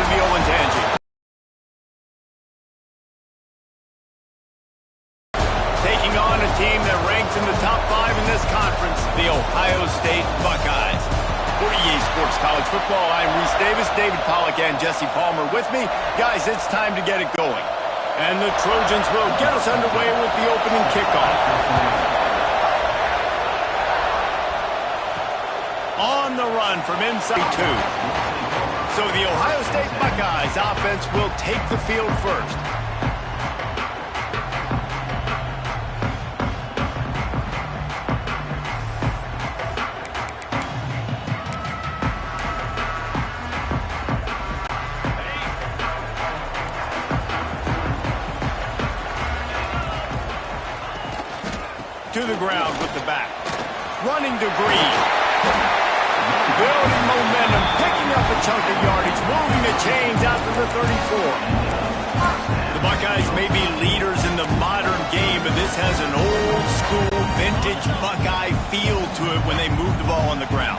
to the Olentangy. Taking on a team that ranks in the top 5 in this conference, the Ohio State Buckeyes. For EA Sports College Football, I'm Reese Davis, David Pollack, and Jesse Palmer with me. Guys, it's time to get it going. And the Trojans will get us underway with the opening kickoff. On the run from inside 2. So the Ohio State Buckeyes offense will take the field first. To the ground with the back. Running to Green. Building momentum, picking up a chunk of yardage, moving the chains after the 34. The Buckeyes may be leaders in the modern game, but this has an old-school, vintage Buckeye feel to it when they move the ball on the ground.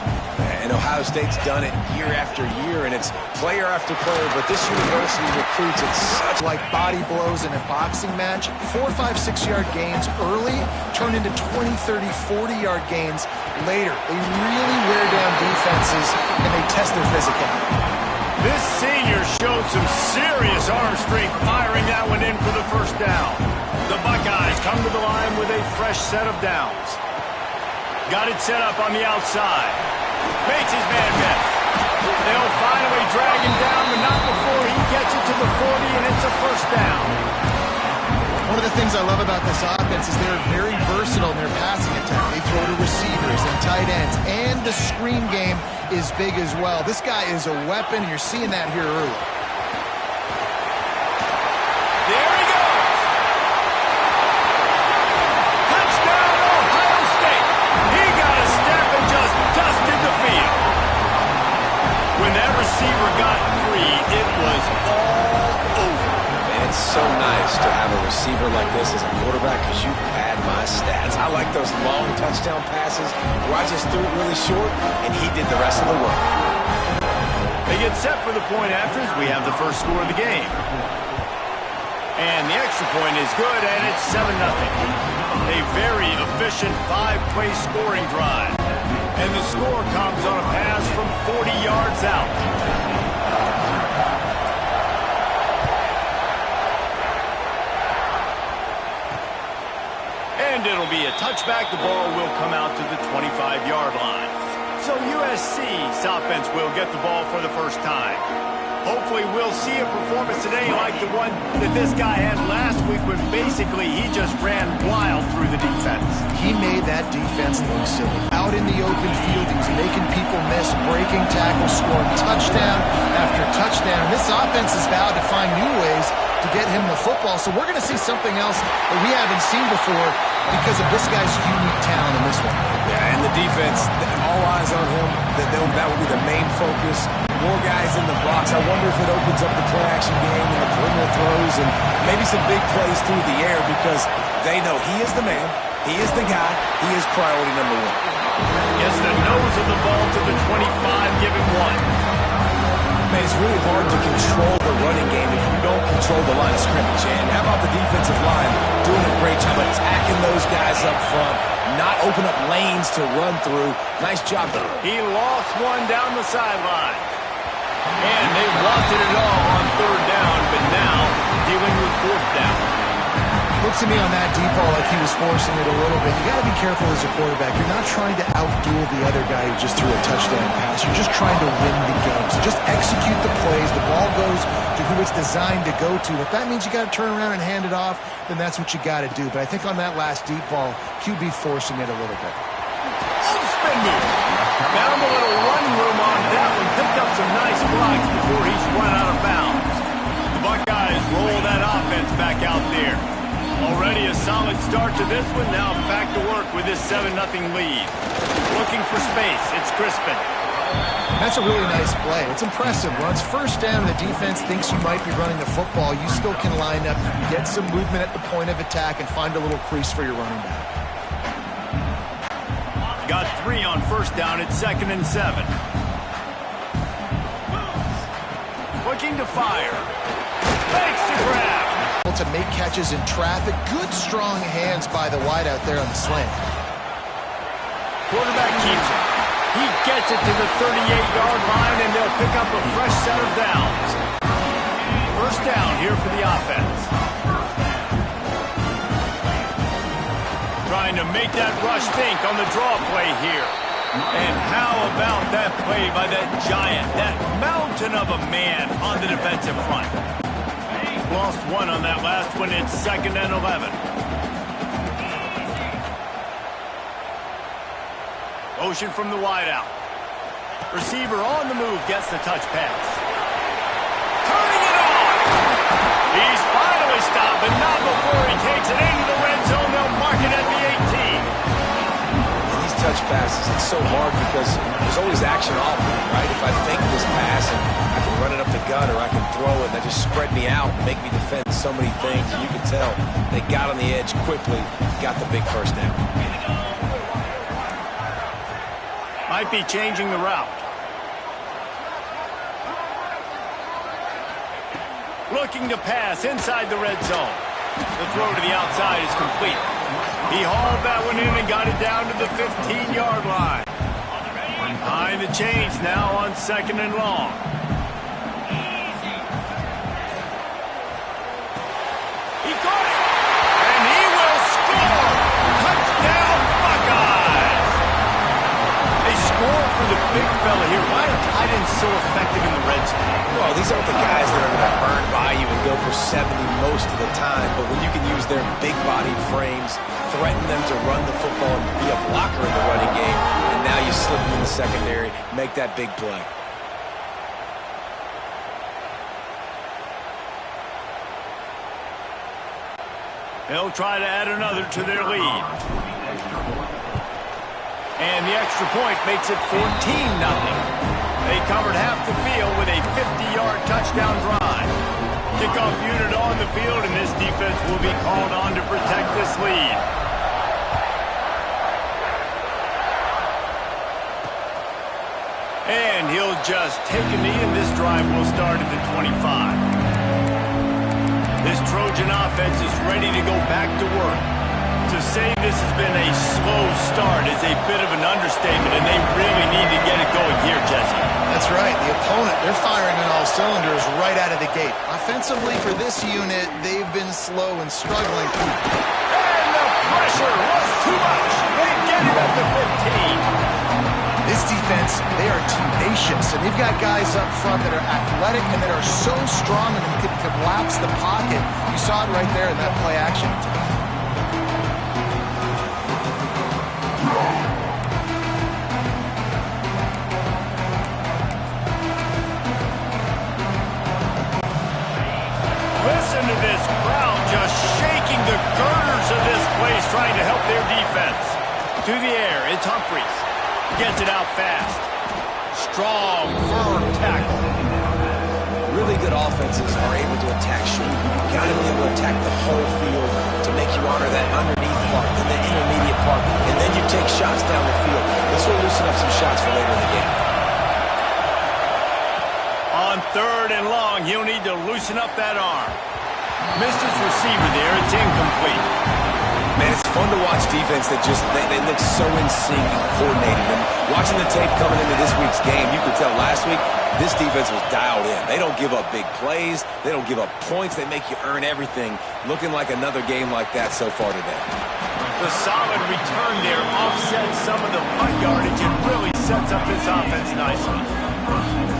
And Ohio State's done it year after year, and it's player after player, but this university recruits at such like body blows in a boxing match. 4, 5, 6-yard gains early turn into 20, 30, 40-yard gains later. They really wear down defenses, and they test their physicality. This senior showed some serious arm strength firing that one in for the first down. The Buckeyes come to the line with a fresh set of downs. Got it set up on the outside. Makes his man miss. They'll finally drag him down, but not before he gets it to the 40, and it's a first down. One of the things I love about this offense is they're very versatile in their passing attack. They throw to receivers and tight ends, and the screen game is big as well. This guy is a weapon, and you're seeing that here early. There he goes. Touchdown, Ohio State. He got a step and just dusted the field. When that receiver got free, it was all over. It's so nice to have a receiver like this as a quarterback because you pad my stats. I like those long touchdown passes where I just threw it really short and he did the rest of the work. They get set for the point after as we have the first score of the game. And the extra point is good, and it's 7-0. A very efficient 5-play scoring drive. And the score comes on a pass from 40 yards out. And it'll be a touchback. The ball will come out to the 25-yard line. So USC's offense will get the ball for the first time. Hopefully we'll see a performance today like the one that this guy had last week when basically he just ran wild through the defense. He made that defense look silly. Out in the open field, he was making people miss, breaking tackles, scoring touchdown after touchdown. And this offense is vowed to find new ways to get him the football. So we're going to see something else that we haven't seen before because of this guy's unique talent in this one. Yeah, and the defense, all eyes on him. That will be the main focus. More guys in the box. I wonder if it opens up the play-action game and the perimeter throws and maybe some big plays through the air because they know he is the man, he is the guy, he is priority number 1. Gets the nose of the ball to the 25, give him 1. Man, it's really hard to control the running game if you don't control the line of scrimmage. And how about the defensive line doing a great job attacking those guys up front, not open up lanes to run through. Nice job there. He lost one down the sideline. And they wanted it all on 3rd down, but now dealing with 4th down. Looks to me on that deep ball like he was forcing it a little bit. You got to be careful as a quarterback. You're not trying to outduel the other guy who just threw a touchdown pass. You're just trying to win the game. So just execute the plays. The ball goes to who it's designed to go to. If that means you got to turn around and hand it off, then that's what you got to do. But I think on that last deep ball, QB forcing it a little bit. Spin move. Found a little running room on that one. Picked up some nice blocks before he's run out of bounds. The Buckeyes roll that offense back out there. Already a solid start to this one. Now back to work with this 7-0 lead. Looking for space. It's Crispin. That's a really nice play. It's impressive. Runs first down. The defense thinks you might be running the football. You still can line up, get some movement at the point of attack, and find a little crease for your running back. Got 3 on first down. It's 2nd and 7. looking to fire. Fakes the grab. To make catches in traffic. Good, strong hands by the wide out there on the slant. Quarterback keeps it. He gets it to the 38-yard line, and they'll pick up a fresh set of downs. First down here for the offense. Trying to make that rush think on the draw play here. And how about that play by that giant, that mountain of a man on the defensive front? Lost one on that last one. It's 2nd and 11. Motion from the wideout. Receiver on the move gets the touch pass. Turning it on. He's finally stopped, but not before he takes it into the red zone. They'll mark it at the 18. And these touch passes, it's so hard because there's always action off of it, right? If I fake this pass and I can run it up the gut or I can throw it, that just spread me out, make me defend so many things. And you can tell they got on the edge quickly, got the big first down. Might be changing the route. Looking to pass inside the red zone. The throw to the outside is complete. He hauled that one in and got it down to the 15-yard line. Behind the chains now on 2nd and long. He caught it, and he will score. Touchdown, Buckeyes. They score for the big fella here. Why are tight ends so effective in the red zone? Well, these aren't the guys that are going to burn by you and go for 70 most of the time, but when you can use their big-bodied frames, threaten them to run the football and be a blocker in the running game, and now you slip them in the secondary, make that big play. They'll try to add another to their lead. And the extra point makes it 14-0. They covered half the field with a 50-yard touchdown drive. Kickoff unit on the field, and this defense will be called on to protect this lead. And he'll just take a knee, and this drive will start at the 25. This Trojan offense is ready to go back to work. To say this has been a slow start is a bit of an understatement, and they really need to get it going here, Jesse. That's right. The opponent, they're firing on all cylinders right out of the gate. Offensively for this unit, they've been slow and struggling. And the pressure was too much. They get it at the 15. This defense, they are tenacious, and they've got guys up front that are athletic and that are so strong and can collapse the pocket. You saw it right there in that play action. Listen to this crowd just shaking the girders of this place, trying to help their defense. To the air, it's Humphries. Gets it out fast. Strong, firm tackle. Really good offenses are able to attack short. You've got to be able to attack the whole field to make you honor that underneath part and the intermediate part, and then you take shots down the field. This will loosen up some shots for later in the game. On 3rd and long, he'll need to loosen up that arm. Missed his receiver there. It's incomplete. Man, it's fun to watch defense that just, they look so in sync and coordinated. And watching the tape coming into this week's game, you could tell last week, this defense was dialed in. They don't give up big plays. They don't give up points. They make you earn everything. Looking like another game like that so far today. The solid return there offsets some of the punt yardage and really sets up this offense nicely.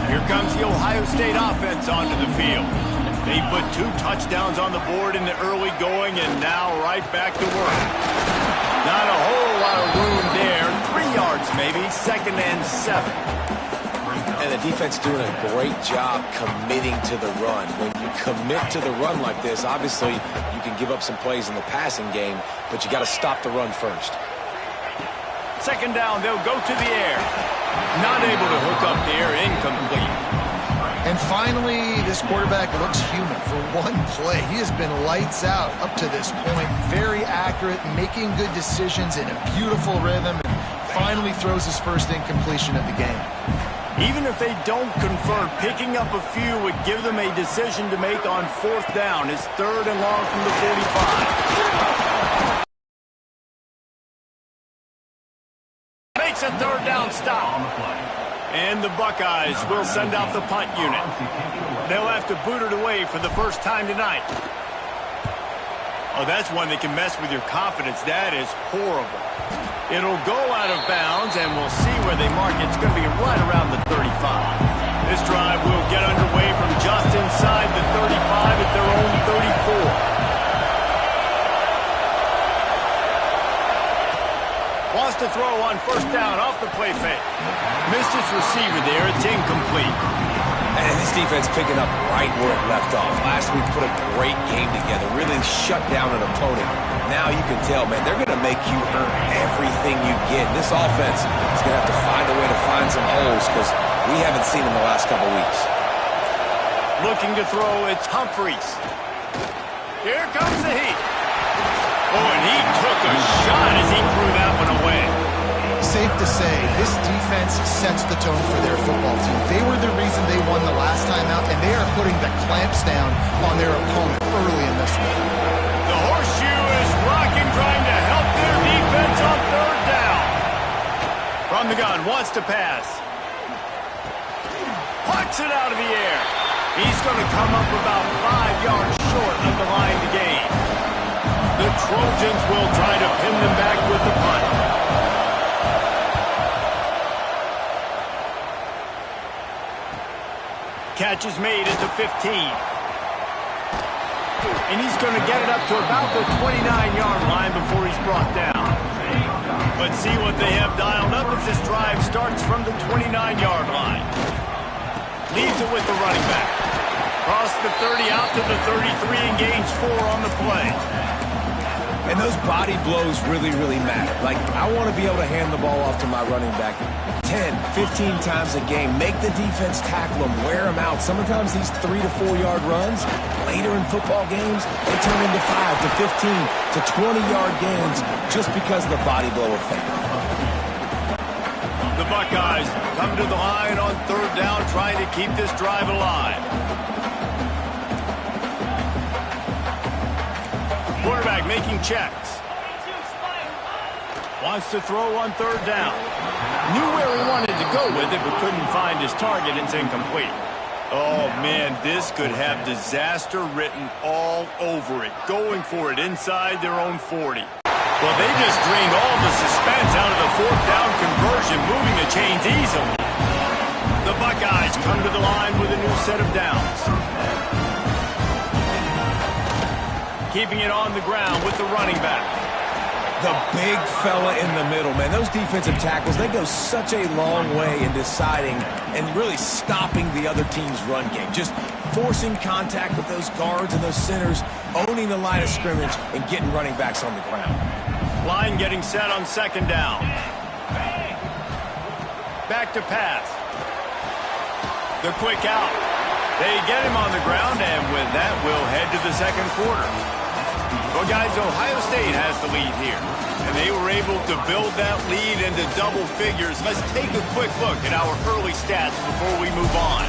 Here comes the Ohio State offense onto the field. They put 2 touchdowns on the board in the early going, and now right back to work. Not a whole lot of room there. 3 yards maybe, 2nd and 7. And the defense doing a great job committing to the run. When you commit to the run like this, obviously you can give up some plays in the passing game, but you got to stop the run first. 2nd down, they'll go to the air. Not able to hook up there, incomplete. And finally, this quarterback looks human for one play. He has been lights out up to this point. Very accurate, making good decisions in a beautiful rhythm, and finally throws his first incompletion of the game. Even if they don't convert, picking up a few would give them a decision to make on 4th down. It's 3rd and long from the 45. Makes a 3rd down stop. And the Buckeyes will send out the punt unit. They'll have to boot it away for the first time tonight. Oh, that's one that can mess with your confidence. That is horrible. It'll go out of bounds, and we'll see where they mark it. It's going to be right around the 35. This drive will get underway from just inside the 35 at their own 34. Wants to throw on 1st down off the play fake. Missed his receiver there. It's incomplete. And this defense picking up right where it left off. Last week put a great game together, really shut down an opponent. Now you can tell, man, they're going to make you earn everything you get. This offense is going to have to find a way to find some holes because we haven't seen them the last couple weeks. Looking to throw, it's Humphreys. Here comes the heat. Oh, and he took a shot as he threw that one away. Safe to say, this defense sets the tone for their football team. They were the reason they won the last time out, and they are putting the clamps down on their opponent early in this one. The horseshoe is rocking, trying to help their defense on 3rd down. From the gun, wants to pass. Pucks it out of the air. He's going to come up about 5 yards short of the line to gain. The Trojans will try to pin them back with the punt. Catch is made at the 15. And he's going to get it up to about the 29-yard line before he's brought down. Let's see what they have dialed up as this drive starts from the 29-yard line. Leaves it with the running back. Across the 30 out to the 33 and gains 4 on the play. And those body blows really, really matter. Like, I want to be able to hand the ball off to my running back 10, 15 times a game. Make the defense tackle them, wear them out. Sometimes these 3 to 4 yard runs, later in football games, they turn into 5 to 15 to 20-yard gains just because of the body blow effect. The Buckeyes come to the line on 3rd down, trying to keep this drive alive. Quarterback making checks. Wants to throw on 3rd down. Knew where he wanted to go with it, but couldn't find his target. It's incomplete. Oh, man, this could have disaster written all over it. Going for it inside their own 40. Well, they just drained all the suspense out of the 4th down conversion, moving the chains easily. The Buckeyes come to the line with a new set of downs. Keeping it on the ground with the running back. The big fella in the middle, man. Those defensive tackles, they go such a long way in deciding and really stopping the other team's run game. Just forcing contact with those guards and those centers, owning the line of scrimmage, and getting running backs on the ground. Line getting set on 2nd down. Back to pass. The quick out. They get him on the ground, and with that, we'll head to the 2nd quarter. Well, guys, Ohio State has the lead here, and they were able to build that lead into double figures. Let's take a quick look at our early stats before we move on.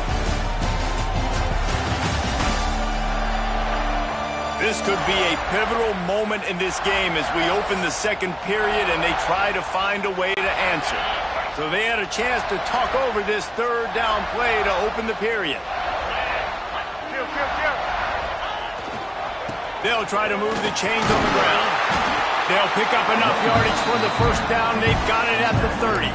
This could be a pivotal moment in this game as we open the 2nd period and they try to find a way to answer. So they had a chance to talk over this 3rd down play to open the period. They'll try to move the chains on the ground. They'll pick up enough yardage for the 1st down. They've got it at the 30.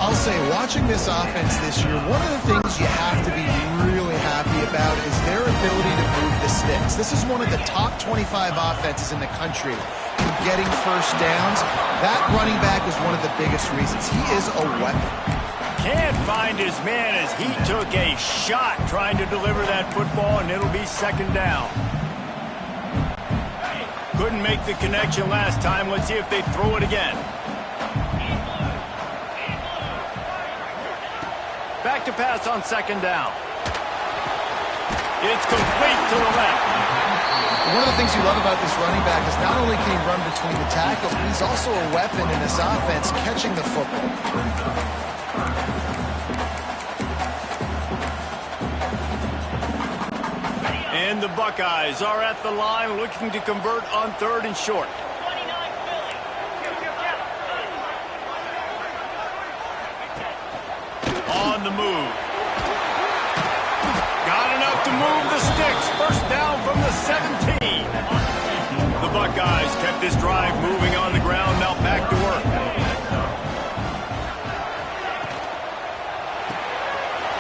I'll say, watching this offense this year, one of the things you have to be really happy about is their ability to move the sticks. This is one of the top 25 offenses in the country in getting 1st downs. That running back is one of the biggest reasons. He is a weapon. Can't find his man as he took a shot trying to deliver that football, and it'll be 2nd down. Couldn't make the connection last time. Let's see if they throw it again. Back to pass on 2nd down. It's complete to the left. One of the things you love about this running back is not only can he run between the tackles, but he's also a weapon in this offense, catching the football. the Buckeyes are at the line looking to convert on 3rd and short. On the move. Got enough to move the sticks. First down from the 17. The Buckeyes kept this drive moving on the ground. Now back to work.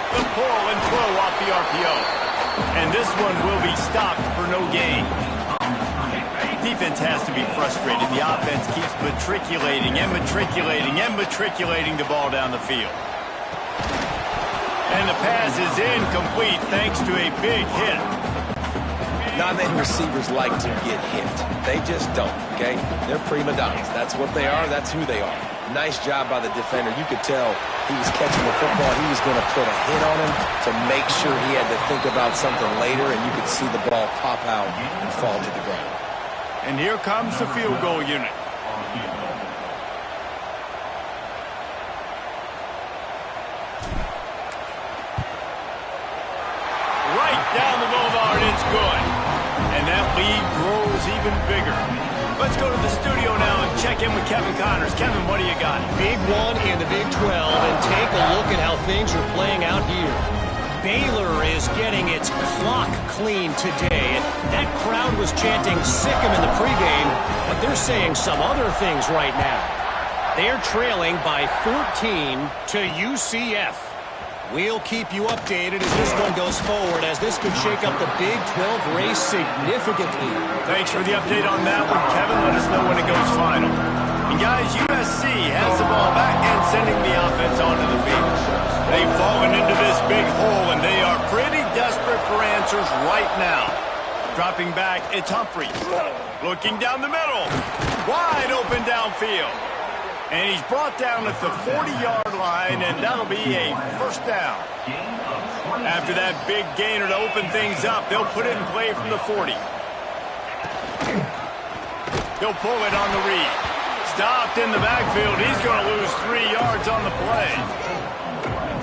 The pull and throw off the RPO. And this one will be stopped for no gain. Defense has to be frustrated. The offense keeps matriculating and matriculating and matriculating the ball down the field. And the pass is incomplete thanks to a big hit. Not many receivers like to get hit. They just don't, okay? They're prima donnas. That's what they are. That's who they are. Nice job by the defender. You could tell he was catching the football. He was going to put a hit on him to make sure he had to think about something later, and you could see the ball pop out and fall to the ground. And here comes the field goal unit. Right down the boulevard, it's good. And that lead grows even bigger. Let's go to the studio now and check in with Kevin Connors. Kevin, what do you got? Big one in the Big 12, and take a look at how things are playing out here. Baylor is getting its clock clean today. That crowd was chanting "sick 'em" in the pregame, but they're saying some other things right now. They're trailing by 14 to UCF. We'll keep you updated as this one goes forward, as this could shake up the Big 12 race significantly. Thanks for the update on that one, Kevin. Let us know when it goes final. And guys, USC has the ball back and sending the offense onto the field. They've fallen into this big hole, and they are pretty desperate for answers right now. Dropping back, it's Humphries. Looking down the middle. Wide open downfield. And he's brought down at the 40-yard line, and that'll be a first down. After that big gainer to open things up, they'll put it in play from the 40. He'll pull it on the read. Stopped in the backfield. He's going to lose 3 yards on the play.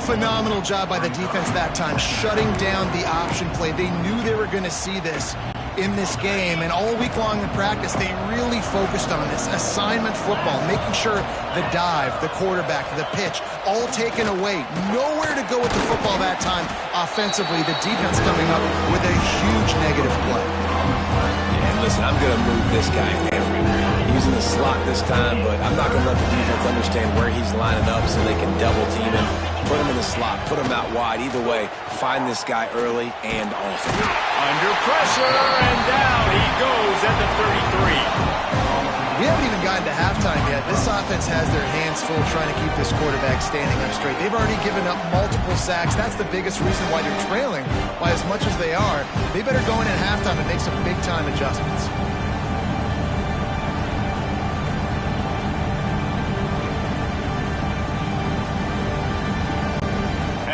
Phenomenal job by the defense that time, shutting down the option play. They knew they were going to see this in this game, and all week long in practice, they really focused on this assignment football, making sure the dive, the quarterback, the pitch, all taken away. Nowhere to go with the football that time offensively. The defense coming up with a huge negative play. Yeah, and listen, I'm going to move this guy everywhere. He's in the slot this time, but I'm not going to let the defense understand where he's lining up so they can double team him. Put him in the slot, put him out wide. Either way, find this guy early and often. Under pressure, and down he goes at the 33. We haven't even gotten to halftime yet. This offense has their hands full trying to keep this quarterback standing up straight. They've already given up multiple sacks. That's the biggest reason why they're trailing by as much as they are. They better go in at halftime and make some big-time adjustments.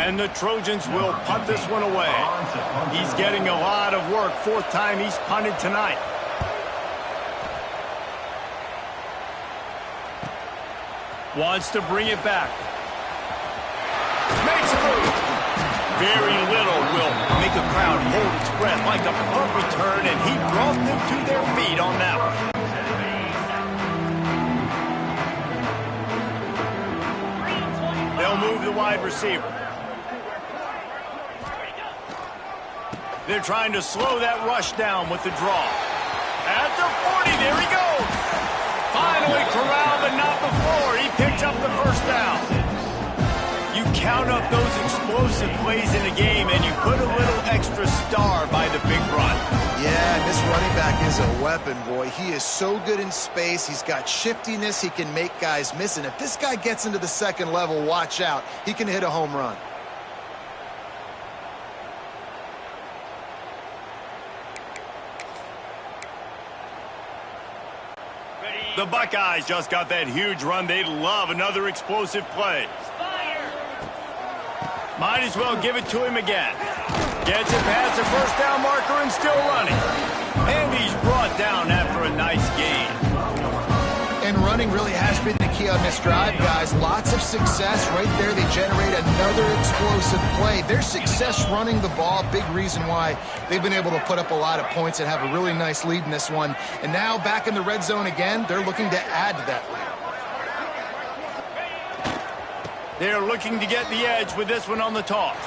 And the Trojans will punt this one away. He's getting a lot of work. 4th time he's punted tonight. Wants to bring it back. Makes a move. Very little will make a crowd hold its breath like a punt return, and he brought them to their feet on that one. They'll move the wide receiver. They're trying to slow that rush down with the draw. At the 40, there he goes. Finally corralled, but not before. He picks up the first down. You count up those explosive plays in a game, and you put a little extra star by the big run. Yeah, and this running back is a weapon, boy. He is so good in space. He's got shiftiness. He can make guys miss. And if this guy gets into the second level, watch out. He can hit a home run. The Buckeyes just got that huge run. They'd love another explosive play. Might as well give it to him again. Gets it past the first down marker and still running. And he's brought down after a nice gain. And running really has been the key on this drive, guys. Lots of success right there. They generate another another explosive play. Their success running the ball, big reason why they've been able to put up a lot of points and have a really nice lead in this one. And now back in the red zone again, they're looking to add to that lead. They're looking to get the edge with this one on the toss.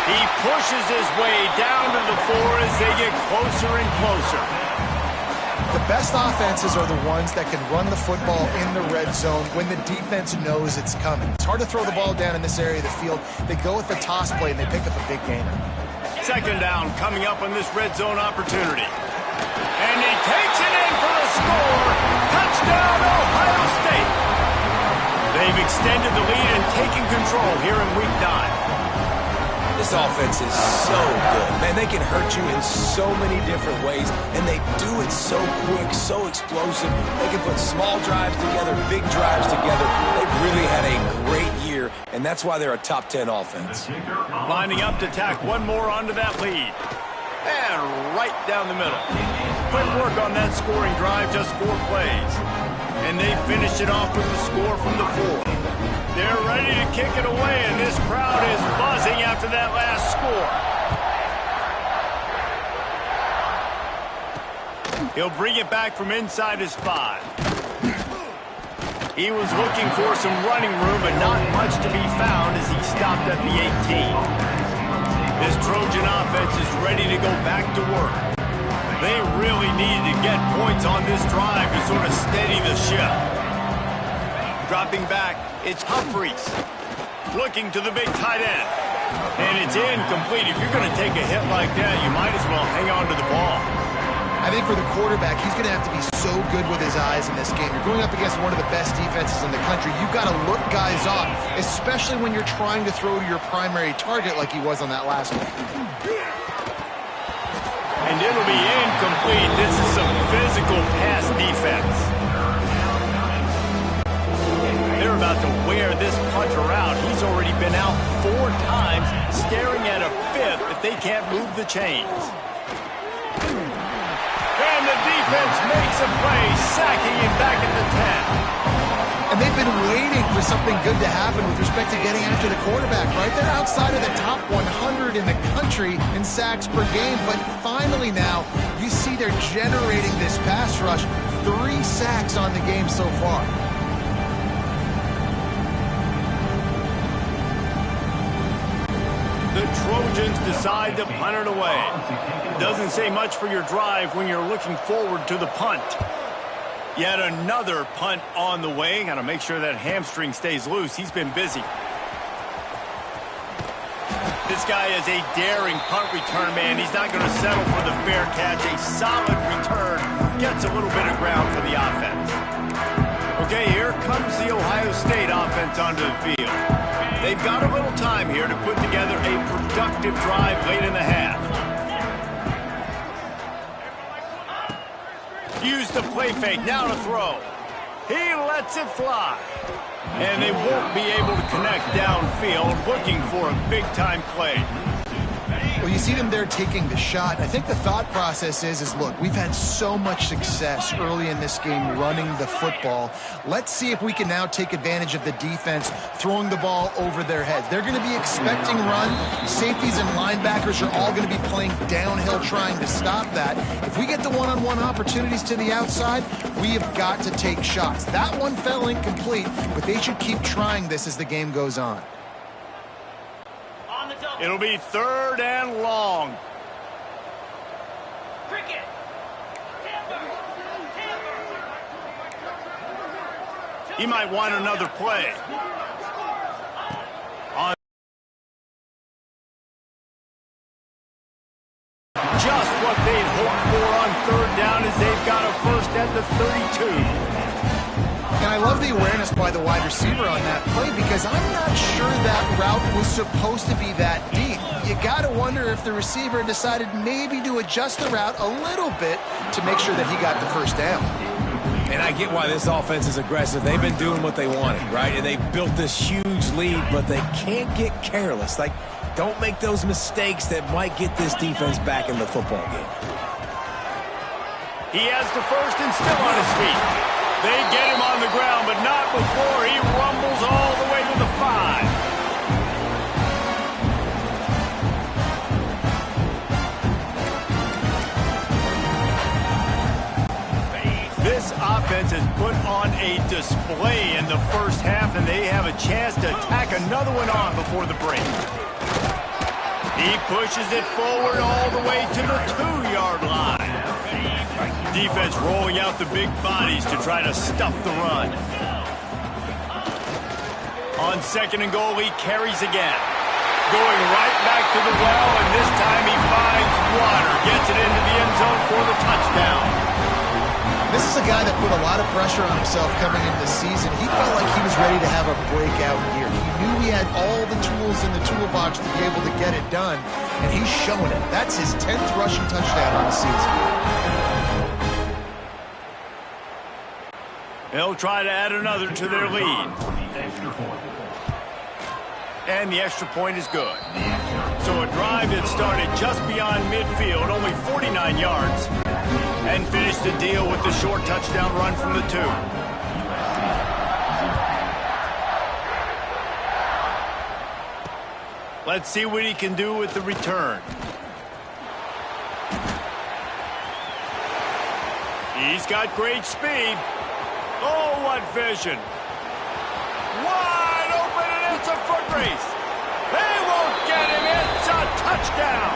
He pushes his way down to the 4 as they get closer and closer. The best offenses are the ones that can run the football in the red zone when the defense knows it's coming. It's hard to throw the ball down in this area of the field. They go with the toss play, and they pick up a big gainer. Second down coming up on this red zone opportunity. And he takes it in for a score. Touchdown, Ohio State. They've extended the lead and taken control here in Week 9. This offense is so good. Man, they can hurt you in so many different ways, and they do it so quick, so explosive. They can put small drives together, big drives together. They've really had a great year, and that's why they're a top 10 offense. Lining up to tack one more onto that lead. And right down the middle. Quick work on that scoring drive, just 4 plays. And they finish it off with the score from the 4. They're ready to kick it away, and this crowd is buzzing after that last score. He'll bring it back from inside his 5. He was looking for some running room, but not much to be found as he stopped at the 18. This Trojan offense is ready to go back to work. They really needed to get points on this drive to sort of steady the ship. Dropping back, it's Humphries. Looking to the big tight end. And it's incomplete. If you're going to take a hit like that, you might as well hang on to the ball. I think for the quarterback, he's going to have to be so good with his eyes in this game. You're going up against one of the best defenses in the country. You've got to look guys off, especially when you're trying to throw to your primary target like he was on that last one. And it'll be incomplete. This is some physical pass defense. They're about to wear this punter out. He's already been out 4 times, staring at a 5th if they can't move the chains. And the defense makes a play, sacking him back at the 10. And they've been waiting for something good to happen with respect to getting after the quarterback, right? They're outside of the top 100 in the country in sacks per game, but finally now you see they're generating this pass rush. 3 sacks on the game so far. The Trojans decide to punt it away. Doesn't say much for your drive when you're looking forward to the punt. Yet another punt on the way. Got to make sure that hamstring stays loose. He's been busy. This guy is a daring punt return man. He's not going to settle for the fair catch. A solid return. Gets a little bit of ground for the offense. Okay, here comes the Ohio State offense onto the field. They've got a little time here to put together a productive drive late in the half. Use the play fake, now to throw. He lets it fly. And they won't be able to connect downfield, looking for a big-time play. Well, you see them there taking the shot. I think the thought process is look, we've had so much success early in this game running the football. Let's see if we can now take advantage of the defense throwing the ball over their heads. They're going to be expecting run. Safeties and linebackers are all going to be playing downhill trying to stop that. If we get the one-on-one opportunities to the outside, we have got to take shots. That one fell incomplete, but they should keep trying this as the game goes on. It'll be 3rd and long. Cricket. He might want another play. Just what they'd hoped for on 3rd down as they've got a first at the 32. And I love the awareness by the wide receiver on that play because I'm not sure that route was supposed to be that deep. You got to wonder if the receiver decided maybe to adjust the route a little bit to make sure that he got the first down. And I get why this offense is aggressive. They've been doing what they wanted, right? And they built this huge lead, but they can't get careless. Like, don't make those mistakes that might get this defense back in the football game. He has the first and still on his feet. They get him on the ground, but not before he rumbles all the way to the 5. put on a display in the first half, and they have a chance to tack another one on before the break. He pushes it forward all the way to the 2-yard line. Defense rolling out the big bodies to try to stuff the run. On 2nd and goal, he carries again. Going right back to the well, and this time he finds water. Gets it into the end zone for the touchdown. This is a guy that put a lot of pressure on himself coming into the season. He felt like he was ready to have a breakout year. He knew he had all the tools in the toolbox to be able to get it done, and he's showing it. That's his 10th rushing touchdown on the season. They'll try to add another to their lead. And the extra point is good. So a drive that started just beyond midfield, only 49 yards, and finished the deal with the short touchdown run from the 2. Let's see what he can do with the return. He's got great speed. Oh, what vision. Wide open, and it's a foot race. They won't get him. It's a touchdown.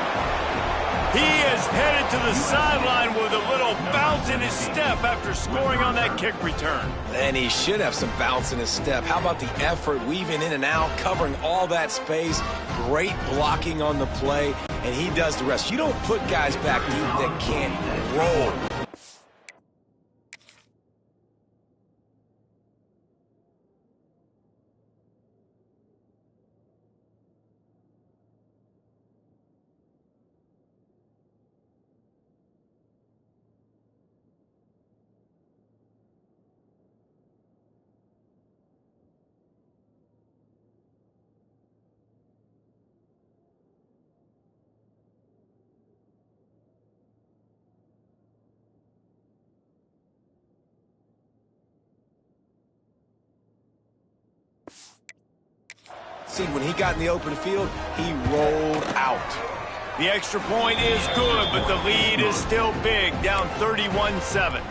He is headed to the sideline with a little bounce in his step after scoring on that kick return. And he should have some bounce in his step. How about the effort, weaving in and out, covering all that space, great blocking on the play, and he does the rest. You don't put guys back deep that can't roll. See, when he got in the open field, he rolled out. The extra point is good, but the lead is still big, down 31-7.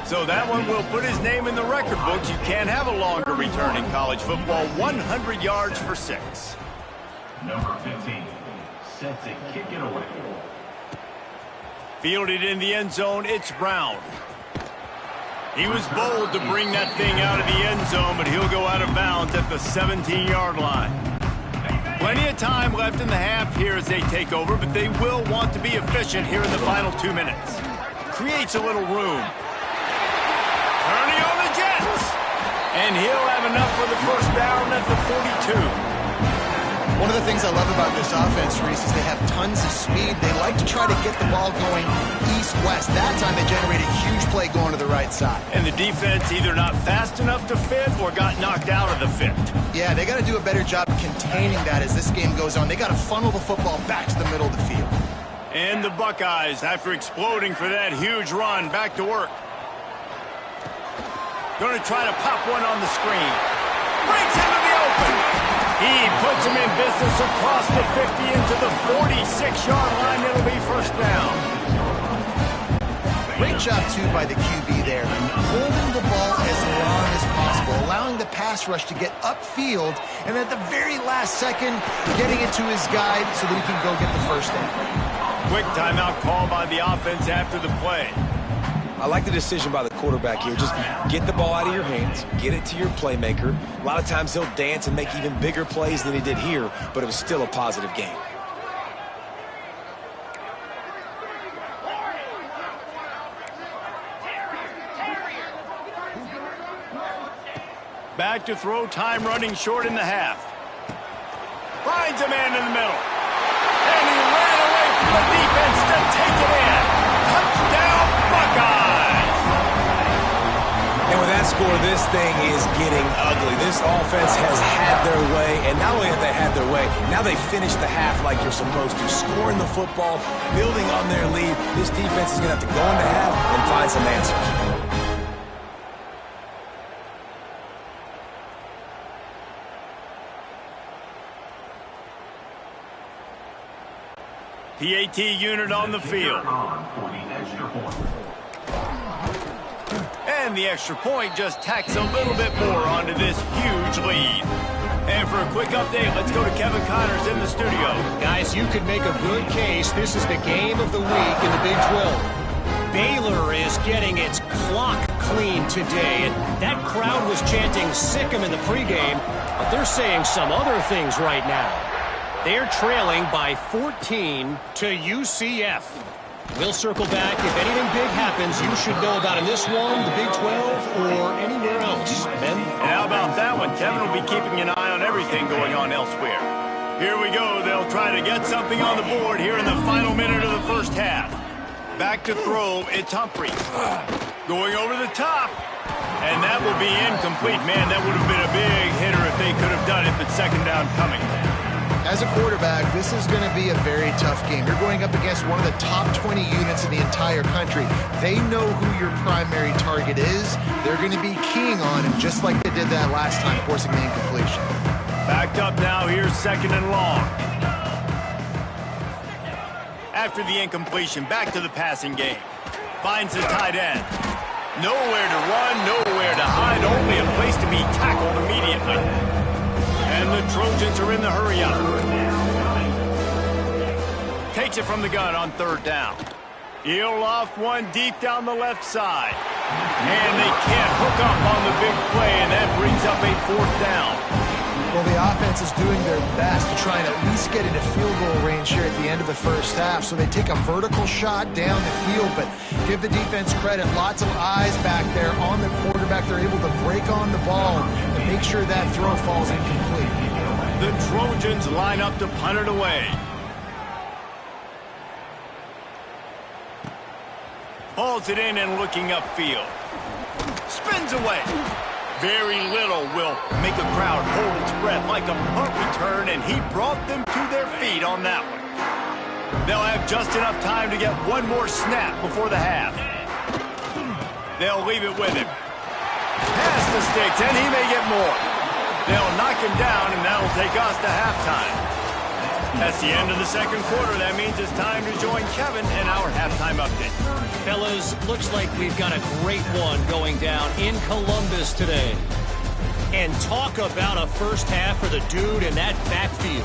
So that one will put his name in the record books. You can't have a longer return in college football. 100 yards for 6. Number 15, set to kick it away. Fielded in the end zone, it's Brown. He was bold to bring that thing out of the end zone, but he'll go out of bounds at the 17-yard line. Plenty of time left in the half here as they take over, but they will want to be efficient here in the final 2 minutes. Creates a little room. Turning on the Jets. And he'll have enough for the first down at the 42. One of the things I love about this offense, Reese, is they have tons of speed. They like to try to get the ball going east-west. That time they generated a huge play going to the right side. And the defense either not fast enough to fit or got knocked out of the fit. Yeah, they got to do a better job containing that as this game goes on. They got to funnel the football back to the middle of the field. And the Buckeyes, after exploding for that huge run, back to work. Going to try to pop one on the screen. Breaks into the open. He puts him in business across the 50 into the 46-yard line. It'll be first down. Great job, too, by the QB there. Holding the ball as long as possible, allowing the pass rush to get upfield, and at the very last second, getting it to his guy so that he can go get the first down. Quick timeout call by the offense after the play. I like the decision by the quarterback here. Just get the ball out of your hands, get it to your playmaker. A lot of times he'll dance and make even bigger plays than he did here, but it was still a positive game. Back to throw, time running short in the half. Finds a man in the middle. And he ran away from the defense to take it in. Touchdown, Buckeyes! And with that score, this thing is getting ugly. This offense has had their way, and not only have they had their way, now they finish the half like you're supposed to, scoring the football, building on their lead. This defense is going to have to go into half and find some answers. PAT unit on the field. And And the extra point just tacks a little bit more onto this huge lead. And for a quick update, let's go to Kevin Connors in the studio. Guys, you could make a good case. This is the game of the week in the Big 12. Baylor is getting its clock clean today, and that crowd was chanting "sick 'em" in the pregame, but they're saying some other things right now. They're trailing by 14 to UCF. We'll circle back. If anything big happens, you should know about in this one, the Big 12, or anywhere else. Ben? And how about that one? Kevin will be keeping an eye on everything going on elsewhere. Here we go. They'll try to get something on the board here in the final minute of the first half. Back to throw, it's Humphries. Going over the top. And that will be incomplete. Man, that would have been a big hitter if they could have done it, but second down coming. As a quarterback, this is going to be a very tough game. You're going up against one of the top 20 units in the entire country. They know who your primary target is. They're going to be keying on him, just like they did that last time, forcing the incompletion. Backed up now, here's second and long. After the incompletion, back to the passing game. Finds the tight end. Nowhere to run, nowhere to hide, only a place to be tackled immediately. And the Trojans are in the hurry-up. Takes it from the gun on third down. He'll loft one deep down the left side. And they can't hook up on the big play, and that brings up a fourth down. Well, the offense is doing their best to try and at least get into field goal range here at the end of the first half. So they take a vertical shot down the field, but give the defense credit. Lots of eyes back there on the quarterback. They're able to break on the ball and make sure that throw falls incomplete. The Trojans line up to punt it away. Hauls it in and looking upfield. Spins away. Very little will make a crowd hold its breath like a punt return, and he brought them to their feet on that one. They'll have just enough time to get one more snap before the half. They'll leave it with him. Past the sticks, and he may get more. They'll knock him down, and that'll take us to halftime. That's the end of the second quarter. That means it's time to join Kevin in our halftime update. Fellas, looks like we've got a great one going down in Columbus today. And talk about a first half for the dude in that backfield.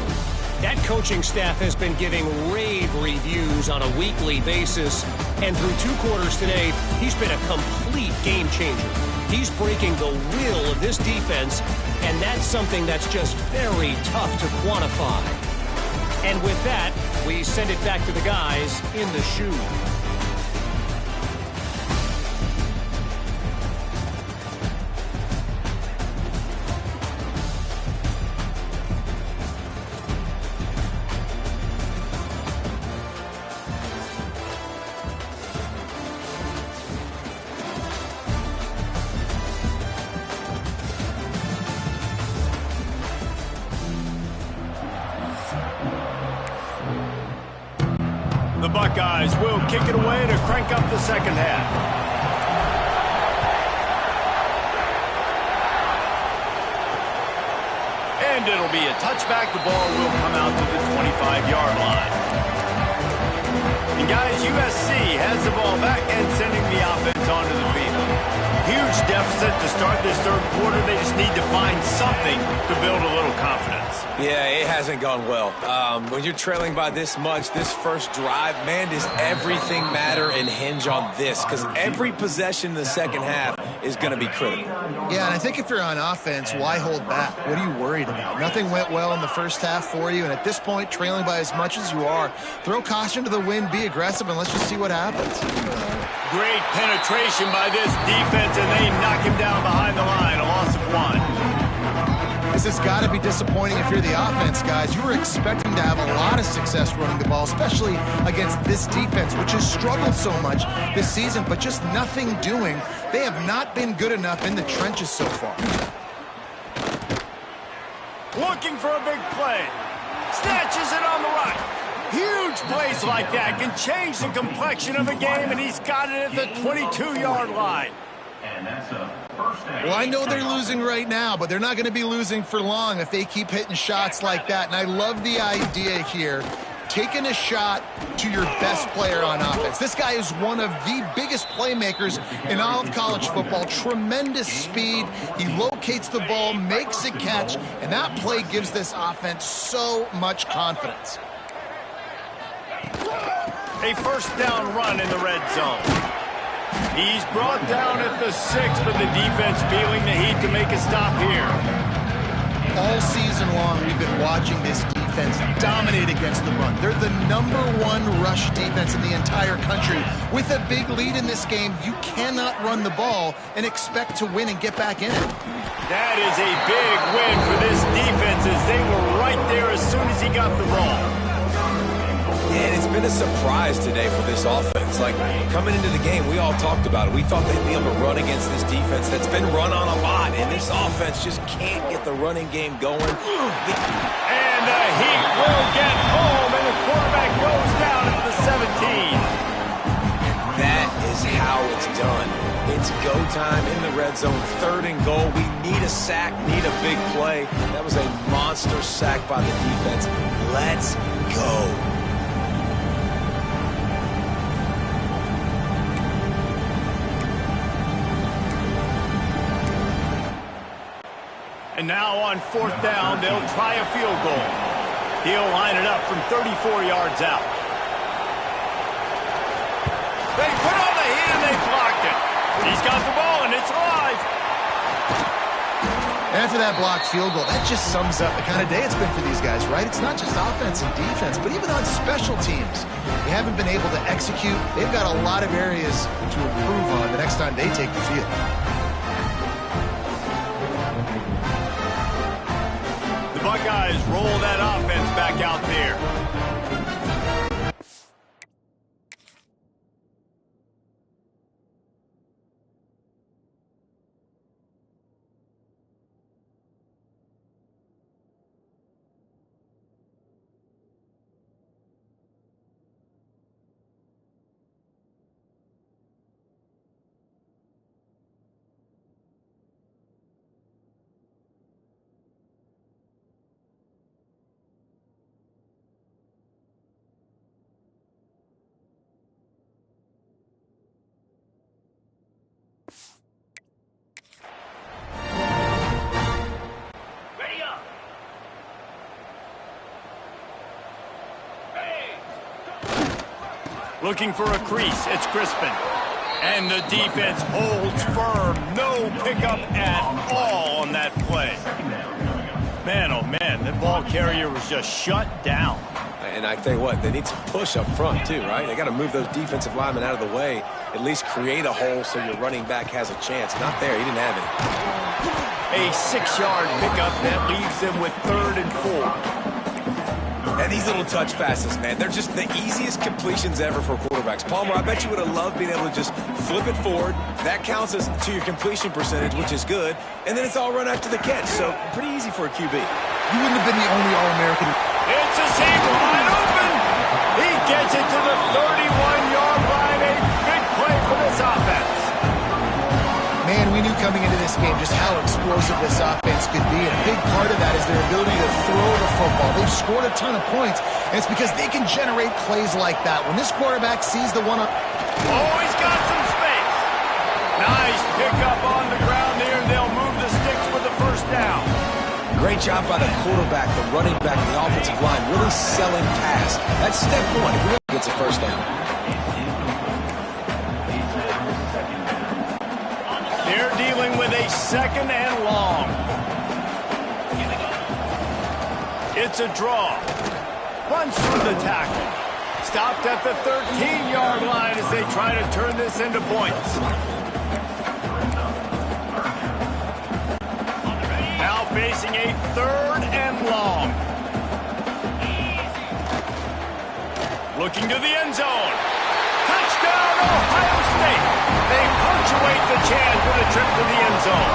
That coaching staff has been giving rave reviews on a weekly basis. And through two quarters today, he's been a complete game changer. He's breaking the will of this defense, and that's something that's just very tough to quantify. And with that, we send it back to the guys in the shoe. The Buckeyes will kick it away to crank up the second half. And it'll be a touchback. The ball will come out to the 25-yard line. And guys, USC has the ball back and sending the offense onto the field. Huge deficit to start this third quarter. They just need to find something to build a little confidence. Yeah, it hasn't gone well. When you're trailing by this much, this first drive, man, does everything matter and hinge on this? Because every possession in the second half is going to be critical. Yeah, and I think if you're on offense, why hold back? What are you worried about? Nothing went well in the first half for you, and at this point, trailing by as much as you are, throw caution to the wind, be aggressive, and let's just see what happens. Great penetration by this defense, and they knock him down behind the line, a loss of one. This has got to be disappointing if you're the offense, guys. You were expecting to have a lot of success running the ball, especially against this defense, which has struggled so much this season, but just nothing doing. They have not been good enough in the trenches so far. Looking for a big play. Snatches it on the right. Huge plays like that can change the complexion of a game, and he's got it at the 22-yard line. Well, I know they're losing right now, but they're not going to be losing for long if they keep hitting shots like that. And I love the idea here. taking a shot to your best player on offense. This guy is one of the biggest playmakers in all of college football. Tremendous speed. He locates the ball, makes a catch, and that play gives this offense so much confidence. A first down run in the red zone. He's brought down at the 6, but the defense feeling the heat to make a stop here. All season long, we've been watching this defense dominate against the run. They're the #1 rush defense in the entire country. With a big lead in this game, you cannot run the ball and expect to win and get back in it. That is a big win for this defense as they were right there as soon as he got the ball. Yeah, and it's been a surprise today for this offense. Like, coming into the game, we all talked about it. We thought they'd be able to run against this defense that's been run on a lot, and this offense just can't get the running game going. And the Heat will get home, and the quarterback goes down at the 17. That is how it's done. It's go time in the red zone, 3rd and goal. We need a sack, need a big play. That was a monster sack by the defense. Let's go. And now on 4th down, they'll try a field goal. He'll line it up from 34 yards out. They put on the heat and they blocked it. He's got the ball and it's alive. After that blocked field goal, that just sums up the kind of day it's been for these guys, right? It's not just offense and defense, but even on special teams. They haven't been able to execute. They've got a lot of areas to improve on the next time they take the field. Buckeyes roll that offense back out there. Looking for a crease, it's Crispin. And the defense holds firm. No pickup at all on that play. Man, oh man, that ball carrier was just shut down. And I tell you what, they need some push up front too, right? They got to move those defensive linemen out of the way, at least create a hole so your running back has a chance. Not there, he didn't have it. A 6-yard pickup that leaves them with 3rd and 4. And these little touch passes, man, they're just the easiest completions ever for quarterbacks. Palmer, I bet you would have loved being able to just flip it forward. That counts as to your completion percentage, which is good. And then it's all run after the catch, so pretty easy for a QB. You wouldn't have been the only All-American. It's a seam wide open. He gets it to the 31-yard line. A big play for this offense. Man, we knew coming into this game just how explosive this offense could be, and a big part of that is their ability to throw the football. They've scored a ton of points, and it's because they can generate plays like that. When this quarterback sees the one-up... Oh, he's got some space. Nice pickup on the ground there. They'll move the sticks for the first down. Great job by the quarterback, the running back, the offensive line, really selling pass. That's step one if he gets a first down. They're dealing with a 2nd and long. It's a draw. Runs through the tackle. Stopped at the 13-yard line as they try to turn this into points. Now facing a 3rd and long. Looking to the end zone. Touchdown, Ohio State. They punctuate the chance with a trip to the end zone.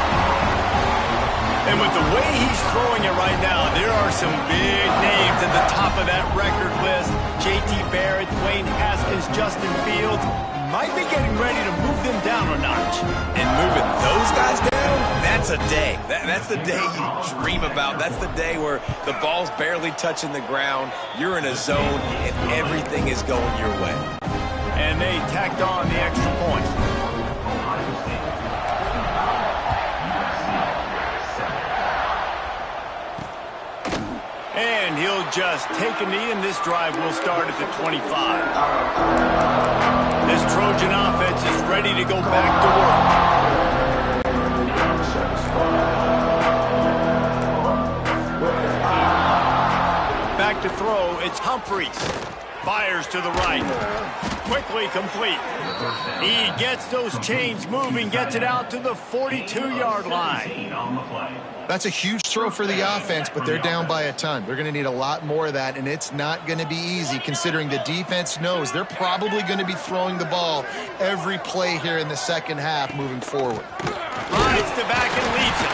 And with the way he's throwing it right now, there are some big names at the top of that record list. J.T. Barrett, Dwayne Haskins, Justin Fields might be getting ready to move them down a notch. And moving those guys down, That's a day. That's the day you dream about. That's the day where the ball's barely touching the ground, you're in a zone, and everything is going your way. And they tacked on the extra point. And he'll just take a knee, and this drive will start at the 25. This Trojan offense is ready to go back to work. Back to throw, it's Humphreys. Fires to the right. Quickly complete. He gets those chains moving, gets it out to the 42-yard line. That's a huge throw for the offense, but they're down by a ton. They're going to need a lot more of that, and it's not going to be easy considering the defense knows they're probably going to be throwing the ball every play here in the second half moving forward. Rides to back and leads it.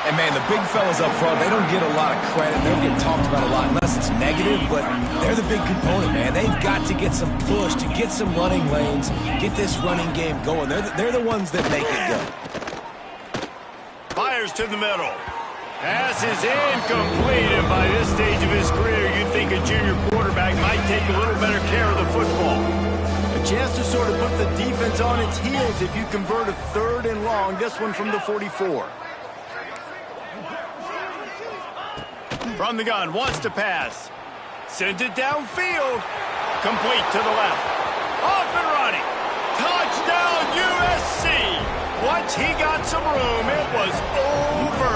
And, man, the big fellas up front, they don't get a lot of credit. They don't get talked about a lot unless it's negative, but they're the big component, man. They've got to get some push, to get some running lanes, get this running game going. They're the ones that make it go. Fires to the middle. Pass is incomplete, and by this stage of his career, you'd think a junior quarterback might take a little better care of the football. A chance to sort of put the defense on its heels if you convert a 3rd and long, this one from the 44. From the gun, wants to pass. Sends it downfield. Complete to the left. Off and running. Touchdown, USC. Once he got some room, it was over.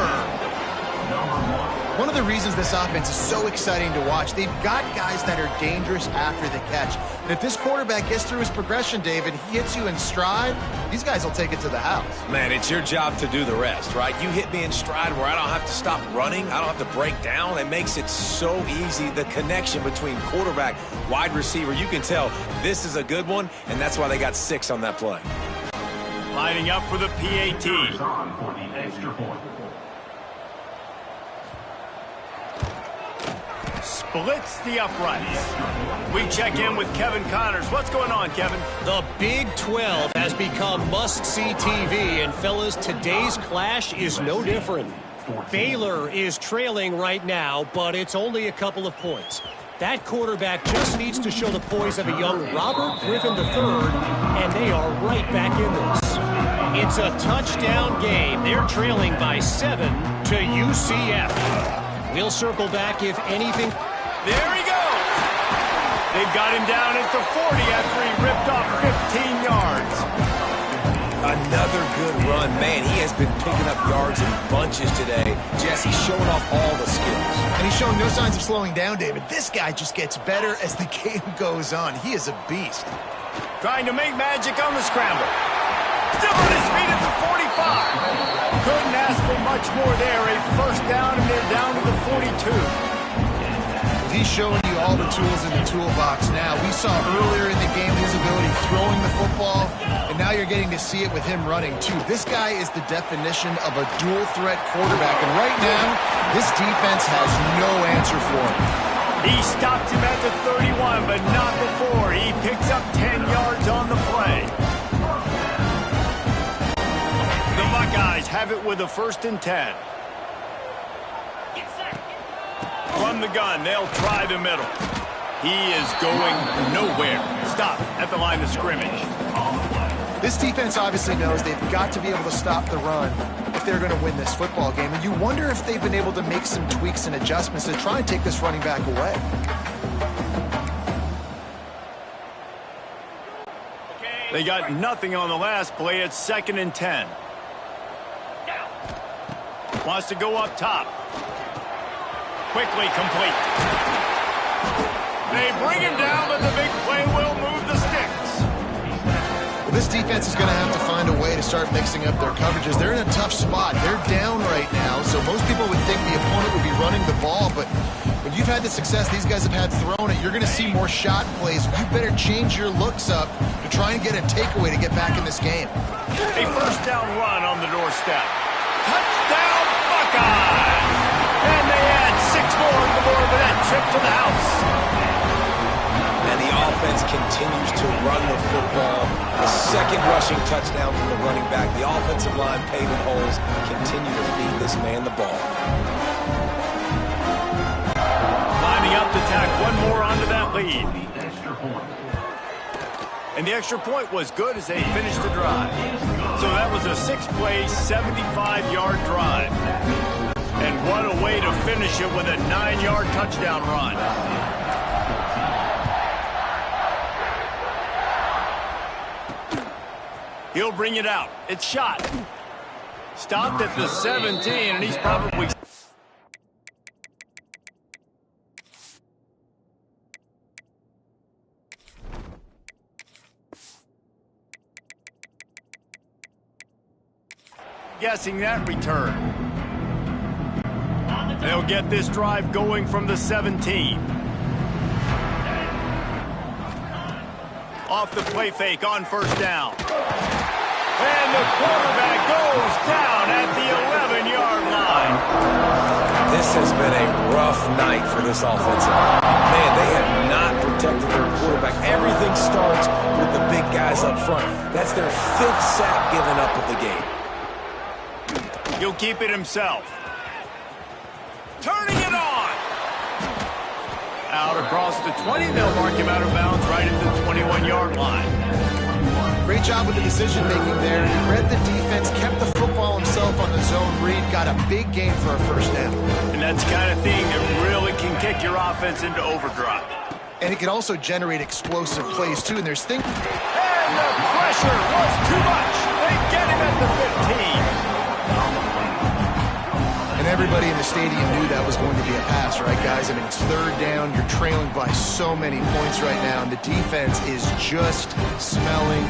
One of the reasons this offense is so exciting to watch, they've got guys that are dangerous after the catch. And if this quarterback gets through his progression, David, he hits you in stride, these guys will take it to the house. Man, it's your job to do the rest, right? You hit me in stride where I don't have to stop running. I don't have to break down. It makes it so easy, the connection between quarterback, wide receiver. You can tell this is a good one, and that's why they got 6 on that play. Lining up for the PAT. For the extra point. Splits the uprights. We check in with Kevin Connors. What's going on, Kevin? The Big 12 has become must-see TV, and fellas, today's clash is no different. Baylor is trailing right now, but it's only a couple of points. That quarterback just needs to show the poise of a young Robert Griffin III, and they are right back in this. It's a touchdown game. They're trailing by 7 to UCF. We'll circle back if anything. There he goes. They've got him down at the 40 after he ripped off 15 yards. Another good run. Man, he has been picking up yards in bunches today. Jesse's showing off all the skills. And he's showing no signs of slowing down, David. This guy just gets better as the game goes on. He is a beast. Trying to make magic on the scramble. Still on his feet at the 45. Couldn't ask for much more there. A first down, and they're down to the 42. He's showing you all the tools in the toolbox now. We saw earlier in the game his ability throwing the football, and now you're getting to see it with him running too. This guy is the definition of a dual threat quarterback, and right now, this defense has no answer for him. He stopped him at the 31, but not before. He picks up 10 yards on the play. The Buckeyes have it with a 1st and 10. From the gun, they'll try the middle. He is going nowhere. Stop at the line of scrimmage. This defense obviously knows they've got to be able to stop the run if they're going to win this football game. And you wonder if they've been able to make some tweaks and adjustments to try and take this running back away. They got nothing on the last play. It's 2nd and 10. Wants to go up top. Quickly complete. They bring him down, but the big play will move the sticks. Well, this defense is going to have to find a way to start mixing up their coverages. They're in a tough spot. They're down right now, so most people would think the opponent would be running the ball, but when you've had the success these guys have had throwing it, you're going to see more shot plays. You better change your looks up to try and get a takeaway to get back in this game. A first down run on the doorstep. Touchdown, Buckeyes! And they add 6 more on the board with that trip to the house. And the offense continues continues to run the football. The second rushing touchdown from the running back. The offensive line paving holes. Continue to feed this man the ball. Lining up to tack one more onto that lead. Extra point. And the extra point was good as they finished the drive. So that was a 6-play, 75-yard drive. And what a way to finish it with a 9-yard touchdown run. He'll bring it out. It's shot. Stopped at the 17, and he's probably... guessing that return. They'll get this drive going from the 17. Off the play fake on first down. And the quarterback goes down at the 11-yard line. This has been a rough night for this offensive line. Man, they have not protected their quarterback. Everything starts with the big guys up front. That's their 5th sack given up of the game. He'll keep it himself. Turning it on. Out across the 20. They'll mark him out of bounds right at the 21-yard line. Great job with the decision-making there. He read the defense, kept the football himself on the zone read, got a big gain for a first down. And that's the kind of thing that really can kick your offense into overdrive. And it can also generate explosive plays, too. And there's things... And the pressure was too much. They get him at the 15. And everybody in the stadium knew that was going to be a pass, right, guys? I mean, it's third down. You're trailing by so many points right now, and the defense is just smelling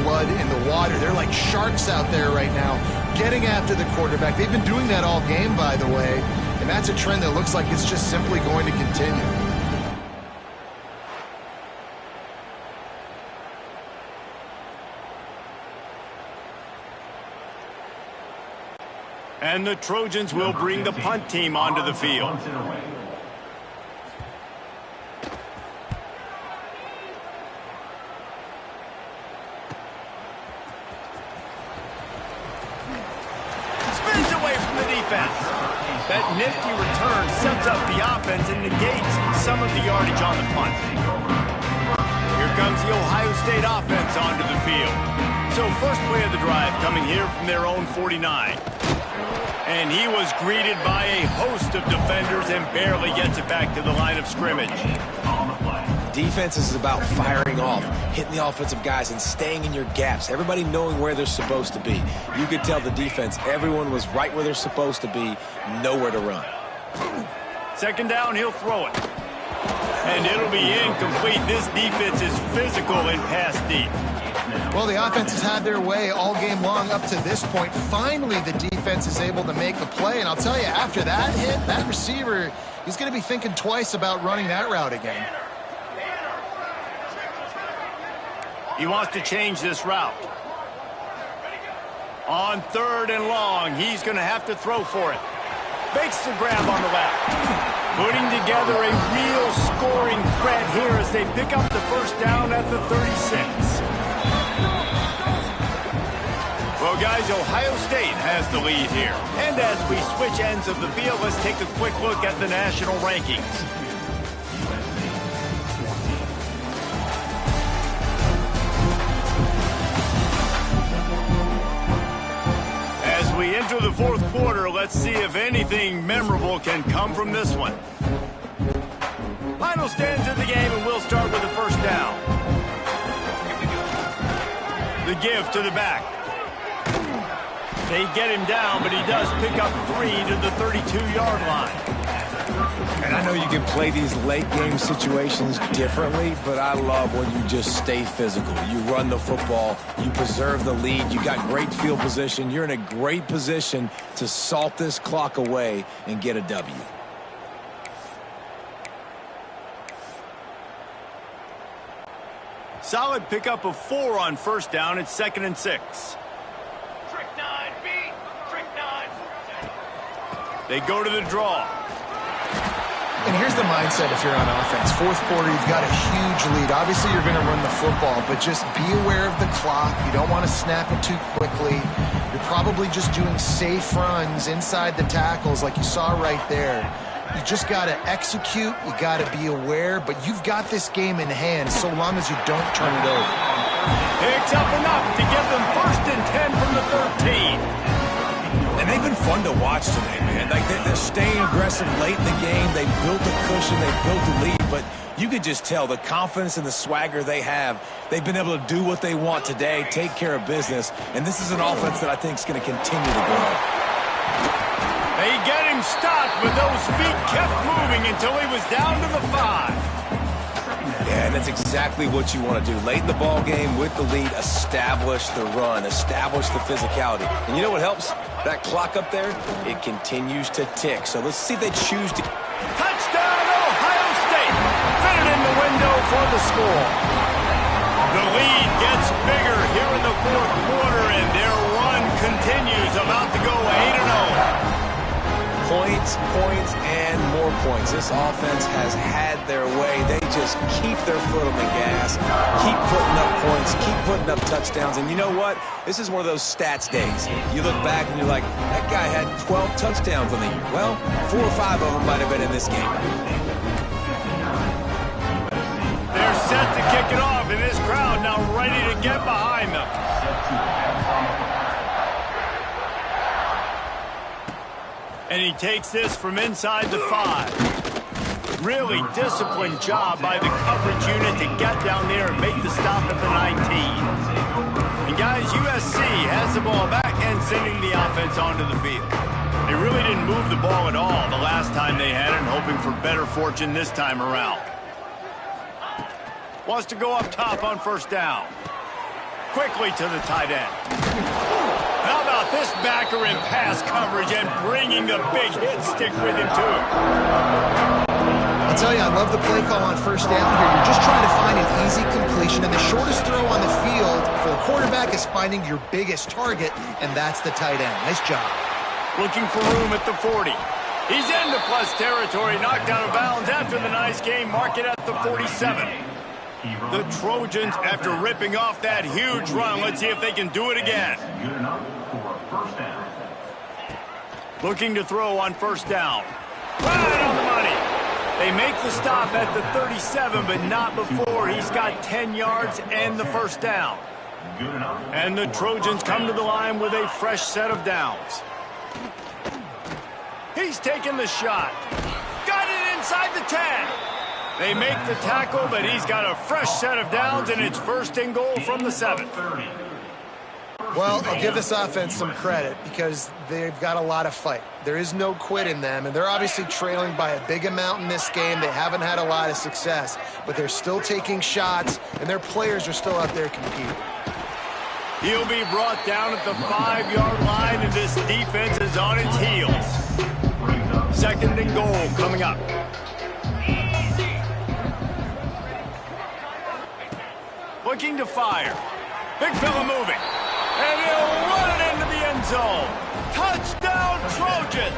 blood in the water. They're like sharks out there right now, getting after the quarterback. They've been doing that all game, by the way, and that's a trend that looks like it's just simply going to continue. And the Trojans will bring the punt team onto the field. Spins away from the defense. That nifty return sets up the offense and negates some of the yardage on the punt. Here comes the Ohio State offense onto the field. So first play of the drive coming here from their own 49. And he was greeted by a host of defenders and barely gets it back to the line of scrimmage. Defense is about firing off, hitting the offensive guys and staying in your gaps. Everybody knowing where they're supposed to be. You could tell the defense, everyone was right where they're supposed to be, nowhere to run. Second down, he'll throw it. And it'll be incomplete. This defense is physical and pass deep. Well, the offense has had their way all game long up to this point. Finally, the defense is able to make a play. And I'll tell you, after that hit, that receiver, he's going to be thinking twice about running that route again. He wants to change this route. On third and long, he's going to have to throw for it. Makes the grab on the left. Putting together a real scoring threat here as they pick up the first down at the 36. Well, guys, Ohio State has the lead here. And as we switch ends of the field, let's take a quick look at the national rankings. As we enter the fourth quarter, let's see if anything memorable can come from this one. Final stands of the game, and we'll start with the first down. The give to the back. They get him down, but he does pick up 3 to the 32-yard line. And I know you can play these late game situations differently, but I love when you just stay physical. You run the football, you preserve the lead, you got great field position. You're in a great position to salt this clock away and get a W. Solid pickup of 4 on first down. It's 2nd and 6. They go to the draw. And And here's the mindset if you're on offense. Fourth quarter, you've got a huge lead. Obviously, you're going to run the football, but just be aware of the clock. You don't want to snap it too quickly. You're probably just doing safe runs inside the tackles like you saw right there. You just got to execute. You got to be aware, but you've got this game in hand so long as you don't turn it over. Picks up enough to give them 1st and 10 from the 13. And they've been fun to watch today, man. Like they're staying aggressive late in the game. They built a cushion. They built a lead. But you could just tell the confidence and the swagger they have. They've been able to do what they want today, take care of business. And this is an offense that I think is going to continue to grow. They get him stopped, but those feet kept moving until he was down to the 5. Yeah, and that's exactly what you want to do. Late in the ball game with the lead, establish the run, establish the physicality. And you know what helps? That clock up there, it continues to tick. So let's see if they choose to. Touchdown, Ohio State. Fit it in the window for the score. The lead gets bigger here in the 4th quarter, and their run continues, about to go 8-0. Points, points, and more points. This offense has had their way. They just keep their foot on the gas, keep putting up points, keep putting up touchdowns. And you know what? This is one of those stats days. You look back and you're like, that guy had 12 touchdowns on the year. Well, 4 or 5 of them might have been in this game. They're set to kick it off, and this crowd now ready to get behind them. And he takes this from inside the 5. Really disciplined job by the coverage unit to get down there and make the stop at the 19. And guys, USC has the ball back and sending the offense onto the field. They really didn't move the ball at all the last time they had it, and hoping for better fortune this time around. Wants to go up top on 1st down. Quickly to the tight end. How about this backer in pass coverage and bringing the big hit stick with him, too? I'll tell you, I love the play call on 1st down here. You're just trying to find an easy completion, and the shortest throw on the field for the quarterback is finding your biggest target, and that's the tight end. Nice job. Looking for room at the 40. He's into plus territory, knocked out of bounds after the nice game. Mark it at the 47. The Trojans, after ripping off that huge run, let's see if they can do it again. Looking to throw on 1st down. Right on the money. They make the stop at the 37, but not before he's got 10 yards and the 1st down. And the Trojans come to the line with a fresh set of downs. He's taking the shot. Got it inside the 10. They make the tackle, but he's got a fresh set of downs, and it's 1st and goal from the 7. Well, I'll give this offense some credit because they've got a lot of fight. There is no quit in them, and they're obviously trailing by a big amount in this game. They haven't had a lot of success, but they're still taking shots, and their players are still out there competing. He'll be brought down at the 5-yard line, and this defense is on its heels. 2nd and goal coming up. Looking to fire. Big fella moving. And he'll run it into the end zone. Touchdown, Trojans!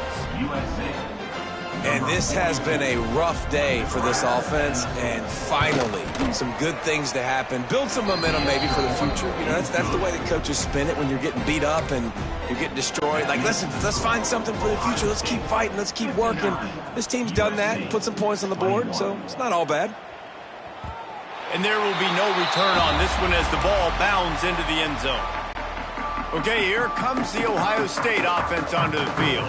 And this has been a rough day for this offense, and finally, some good things to happen. Build some momentum maybe for the future. You know, that's the way that coaches spin it when you're getting beat up and you're getting destroyed. Like, listen, let's find something for the future. Let's keep fighting. Let's keep working. This team's done that, put some points on the board, so it's not all bad. And there will be no return on this one as the ball bounds into the end zone. Okay, here comes the Ohio State offense onto the field.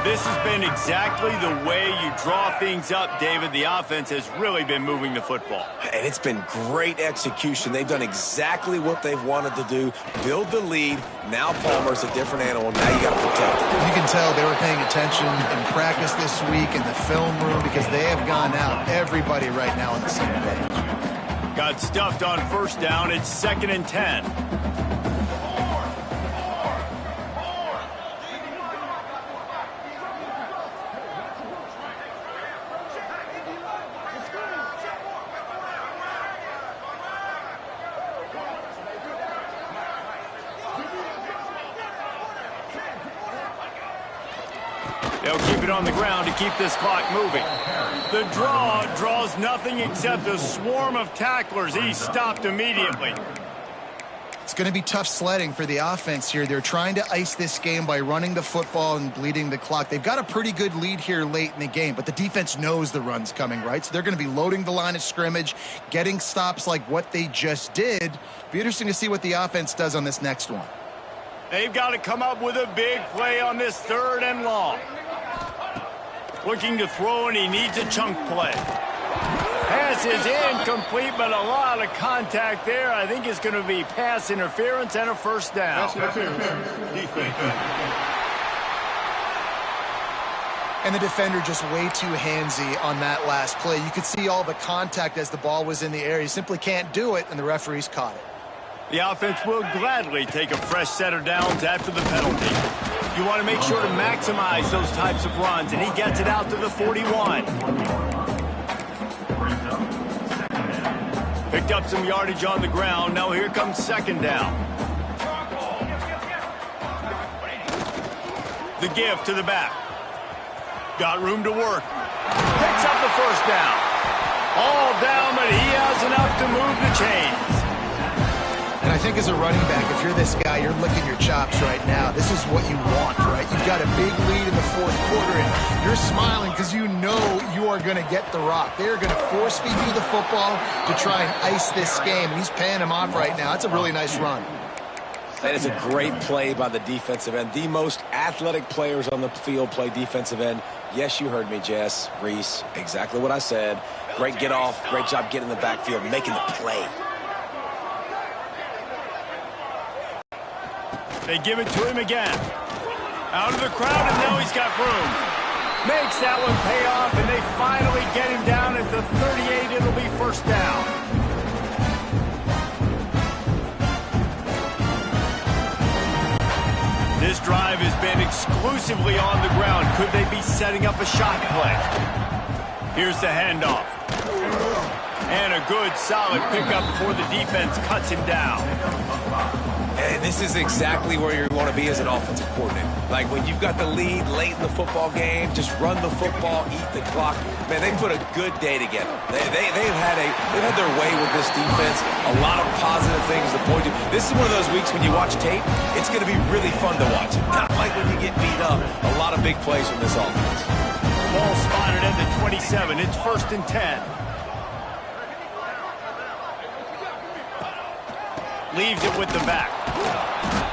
This has been exactly the way you draw things up, David. The offense has really been moving the football. And it's been great execution. They've done exactly what they've wanted to do. Build the lead. Now Palmer's a different animal. Now you got to protect it. You can tell they were paying attention in practice this week in the film room because they have gone out. Everybody right now on the same page. Got stuffed on 1st down. It's 2nd and 10. They'll keep it on the ground to keep this clock moving. The draw draws nothing except a swarm of tacklers. He's stopped immediately. It's going to be tough sledding for the offense here. They're trying to ice this game by running the football and bleeding the clock. They've got a pretty good lead here late in the game, but the defense knows the run's coming, right? So they're going to be loading the line of scrimmage, getting stops like what they just did. Be interesting to see what the offense does on this next one. They've got to come up with a big play on this 3rd and long. Looking to throw, and he needs a chunk play. Pass is incomplete, but a lot of contact there. I think it's going to be pass interference and a first down. And the defender just way too handsy on that last play. You could see all the contact as the ball was in the air. He simply can't do it, and the referees caught it. The offense will gladly take a fresh set of downs after the penalty. You want to make sure to maximize those types of runs, and he gets it out to the 41. Picked up some yardage on the ground. Now here comes 2nd down. The give to the back. Got room to work. Picks up the first down. All down, but he has enough to move the chains. And I think as a running back, if you're this guy, you're licking your chops right now. This is what you want, right? You've got a big lead in the 4th quarter, and you're smiling because you know you are going to get the rock. They're going to force feed you the football to try and ice this game. And he's paying him off right now. That's a really nice run. That is a great play by the defensive end. The most athletic players on the field play defensive end. Yes, you heard me, Jess, Reese. Exactly what I said. Great get off. Great job getting in the backfield, making the play. They give it to him again. Out of the crowd, and now he's got room. Makes that one pay off, and they finally get him down at the 38. It'll be first down. This drive has been exclusively on the ground. Could they be setting up a shot play? Here's the handoff. And a good, solid pickup before the defense cuts him down. And this is exactly where you want to be as an offensive coordinator. Like when you've got the lead late in the football game, just run the football, eat the clock. Man, they put a good day together. They've had their way with this defense. A lot of positive things to point to. This is one of those weeks when you watch tape, it's going to be really fun to watch. Not like when you get beat up. A lot of big plays from this offense. Ball spotted at the 27. It's 1st and 10. Leaves it with the back.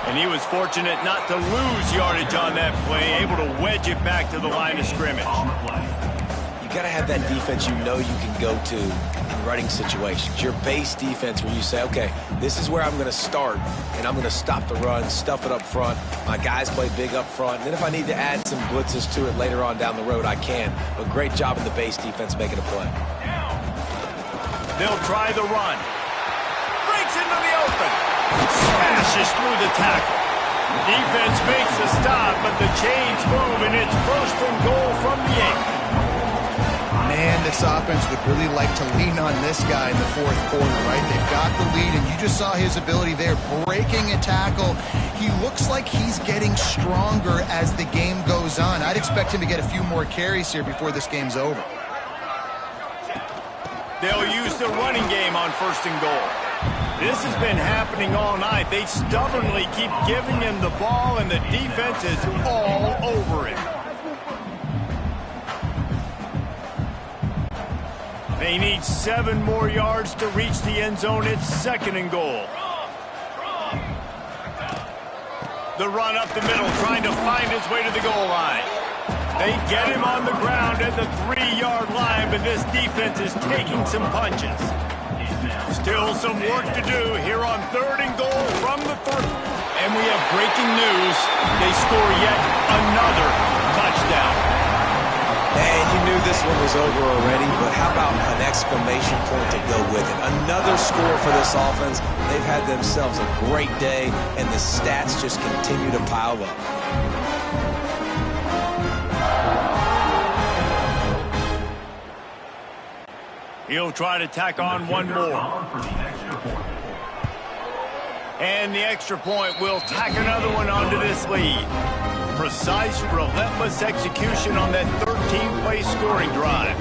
And he was fortunate not to lose yardage on that play, able to wedge it back to the line of scrimmage. You got to have that defense you know you can go to in running situations. Your base defense where you say, okay, this is where I'm going to start, and I'm going to stop the run, stuff it up front. My guys play big up front. And then if I need to add some blitzes to it later on down the road, I can. But great job in the base defense making a play. They'll try the run. Breaks into the open. Smashes through the tackle. Defense makes a stop, but the chains move, and it's 1st and goal from the 8. Man, this offense would really like to lean on this guy in the 4th quarter, right? They've got the lead, and you just saw his ability there, breaking a tackle. He looks like he's getting stronger as the game goes on. I'd expect him to get a few more carries here before this game's over. They'll use the running game on 1st and goal. This has been happening all night. They stubbornly keep giving him the ball, and the defense is all over it. They need 7 more yards to reach the end zone. It's 2nd and goal. The run up the middle, trying to find his way to the goal line. They get him on the ground at the 3-yard line, but this defense is taking some punches. Still some work to do here on 3rd and goal from the 30. And we have breaking news. They score yet another touchdown. And you knew this one was over already, but how about an exclamation point to go with it? Another score for this offense. They've had themselves a great day, and the stats just continue to pile up. He'll try to tack on one more. And the extra point will tack another one onto this lead. Precise, relentless execution on that 13-play scoring drive.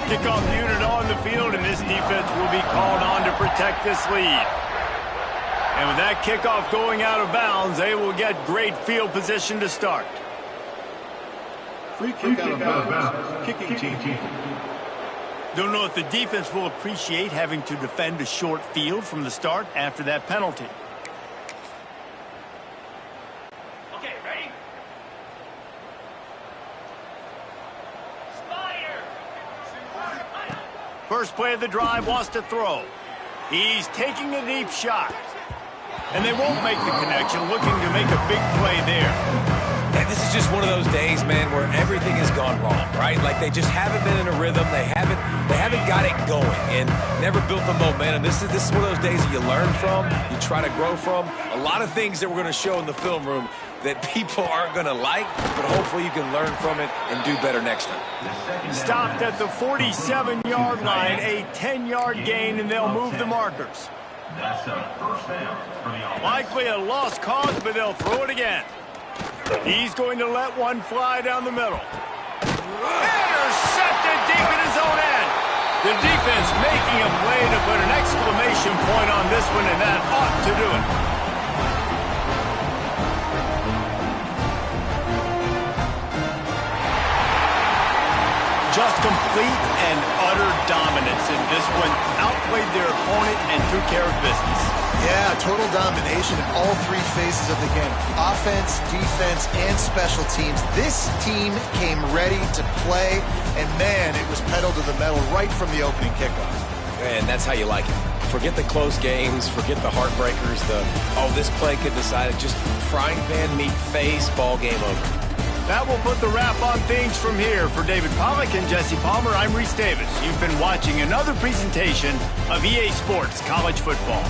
Kickoff unit on the field, and this defense will be called on to protect this lead. And with that kickoff going out of bounds, they will get great field position to start. Free kick out of bounds. Kicking team. Don't know if the defense will appreciate having to defend a short field from the start after that penalty. Okay, ready? First play of the drive wants to throw. He's taking a deep shot. And they won't make the connection, looking to make a big play there. And this is just one of those days, man, where everything has gone wrong, right? Like they just haven't been in a rhythm. They haven't got it going and never built the momentum. This is one of those days that you learn from, you try to grow from. A lot of things that we're going to show in the film room that people aren't going to like, but hopefully you can learn from it and do better next time. Stopped at the 47-yard line, a 10-yard gain, and they'll move the markers. That's a first down for the offense. Likely a lost cause, but they'll throw it again. He's going to let one fly down the middle. Intercepted deep in his own end. The defense making a play to put an exclamation point on this one, and that ought to do it. Just complete and utter dominance in this one. Outplayed their opponent and took care of business. Yeah, total domination in all three phases of the game. Offense, defense, and special teams. This team came ready to play, and man, it was pedal to the metal right from the opening kickoff. And that's how you like it. Forget the close games, forget the heartbreakers, this play could decide it. Just frying pan meet face, ball game over. That will put the wrap on things from here. For David Pollack and Jesse Palmer, I'm Reese Davis. You've been watching another presentation of EA Sports College Football.